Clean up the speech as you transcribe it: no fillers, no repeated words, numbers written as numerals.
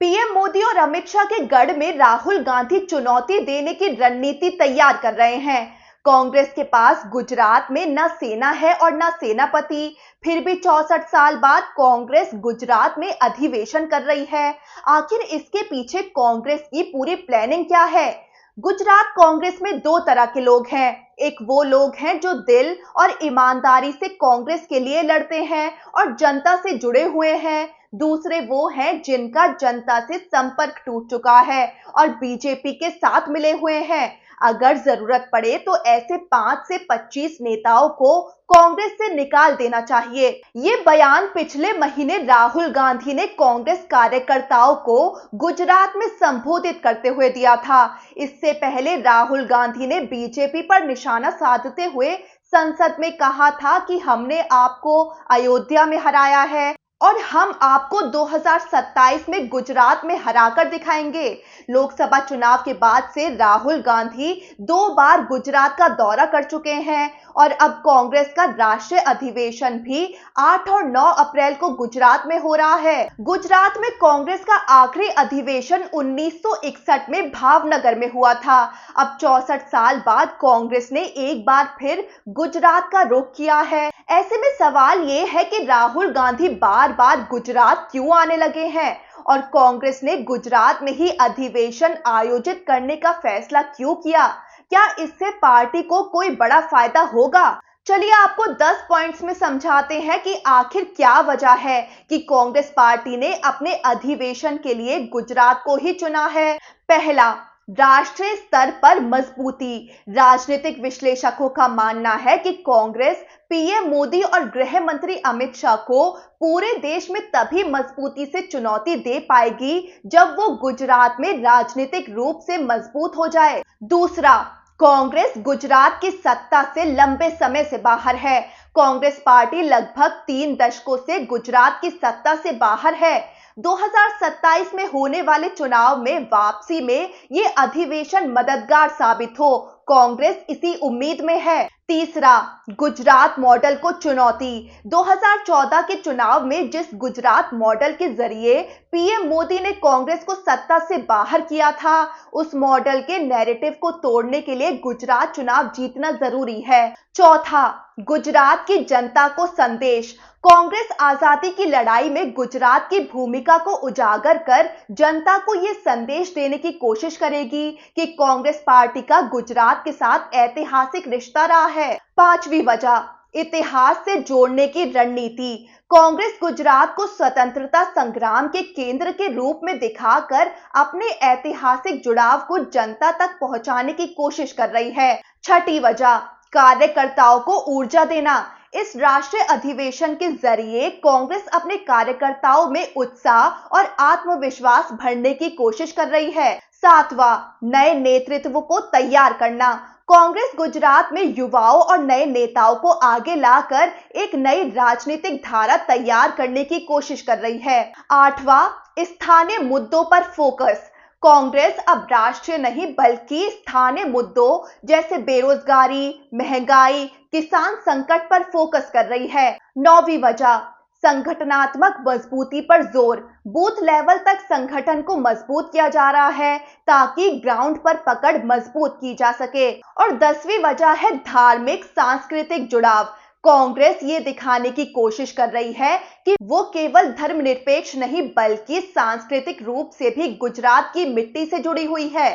PM Modi और अमित शाह के गढ़ में राहुल गांधी चुनौती देने की रणनीति तैयार कर रहे हैं। कांग्रेस के पास गुजरात में न सेना है और न सेनापति, फिर भी 64 साल बाद कांग्रेस गुजरात में अधिवेशन कर रही है। आखिर इसके पीछे कांग्रेस की पूरी प्लानिंग क्या है? गुजरात कांग्रेस में दो तरह के लोग हैं। एक वो लोग हैं जो दिल और ईमानदारी से कांग्रेस के लिए लड़ते हैं और जनता से जुड़े हुए हैं। दूसरे वो हैं जिनका जनता से संपर्क टूट चुका है और बीजेपी के साथ मिले हुए हैं। अगर जरूरत पड़े तो ऐसे 5 से 25 नेताओं को कांग्रेस से निकाल देना चाहिए। ये बयान पिछले महीने राहुल गांधी ने कांग्रेस कार्यकर्ताओं को गुजरात में संबोधित करते हुए दिया था। इससे पहले राहुल गांधी ने बीजेपी पर निशाना साधते हुए संसद में कहा था कि हमने आपको अयोध्या में हराया है और हम आपको 2027 में गुजरात में हराकर दिखाएंगे। लोकसभा चुनाव के बाद से राहुल गांधी 2 बार गुजरात का दौरा कर चुके हैं और अब कांग्रेस का राष्ट्रीय अधिवेशन भी 8 और 9 अप्रैल को गुजरात में हो रहा है। गुजरात में कांग्रेस का आखिरी अधिवेशन 1961 में भावनगर में हुआ था। अब 64 साल बाद कांग्रेस ने एक बार फिर गुजरात का रुख किया है। ऐसे में सवाल ये है कि राहुल गांधी बार बार गुजरात क्यों आने लगे हैं और कांग्रेस ने गुजरात में ही अधिवेशन आयोजित करने का फैसला क्यों किया? क्या इससे पार्टी को कोई बड़ा फायदा होगा? चलिए आपको 10 पॉइंट्स में समझाते हैं कि आखिर क्या वजह है कि कांग्रेस पार्टी ने अपने अधिवेशन के लिए गुजरात को ही चुना है। पहला, राष्ट्रीय स्तर पर मजबूती। राजनीतिक विश्लेषकों का मानना है कि कांग्रेस पीएम मोदी और गृह मंत्री अमित शाह को पूरे देश में तभी मजबूती से चुनौती दे पाएगी जब वो गुजरात में राजनीतिक रूप से मजबूत हो जाए। दूसरा, कांग्रेस गुजरात की सत्ता से लंबे समय से बाहर है। कांग्रेस पार्टी लगभग 3 दशकों से गुजरात की सत्ता से बाहर है। 2027 में होने वाले चुनाव में वापसी में ये अधिवेशन मददगार साबित हो, कांग्रेस इसी उम्मीद में है। तीसरा, गुजरात मॉडल को चुनौती। 2014 के चुनाव में जिस गुजरात मॉडल के जरिए पीएम मोदी ने कांग्रेस को सत्ता से बाहर किया था, उस मॉडल के नैरेटिव को तोड़ने के लिए गुजरात चुनाव जीतना जरूरी है। चौथा, गुजरात की जनता को संदेश। कांग्रेस आजादी की लड़ाई में गुजरात की भूमिका को उजागर कर जनता को ये संदेश देने की कोशिश करेगी कि कांग्रेस पार्टी का गुजरात के साथ ऐतिहासिक रिश्ता रहा है। पांचवी वजह, इतिहास से जोड़ने की रणनीति। कांग्रेस गुजरात को स्वतंत्रता संग्राम के केंद्र के रूप में दिखाकर अपने ऐतिहासिक जुड़ाव को जनता तक पहुंचाने की कोशिश कर रही है। छठी वजह, कार्यकर्ताओं को ऊर्जा देना। इस राष्ट्रीय अधिवेशन के जरिए कांग्रेस अपने कार्यकर्ताओं में उत्साह और आत्मविश्वास भरने की कोशिश कर रही है। सातवां, नए नेतृत्व को तैयार करना। कांग्रेस गुजरात में युवाओं और नए नेताओं को आगे लाकर एक नई राजनीतिक धारा तैयार करने की कोशिश कर रही है। आठवां, स्थानीय मुद्दों पर फोकस। कांग्रेस अब राष्ट्रीय नहीं बल्कि स्थानीय मुद्दों जैसे बेरोजगारी, महंगाई, किसान संकट पर फोकस कर रही है। नौवीं वजह, संगठनात्मक मजबूती पर जोर। बूथ लेवल तक संगठन को मजबूत किया जा रहा है ताकि ग्राउंड पर पकड़ मजबूत की जा सके। और 10वीं वजह है धार्मिक सांस्कृतिक जुड़ाव। कांग्रेस ये दिखाने की कोशिश कर रही है कि वो केवल धर्मनिरपेक्ष नहीं बल्कि सांस्कृतिक रूप से भी गुजरात की मिट्टी से जुड़ी हुई है।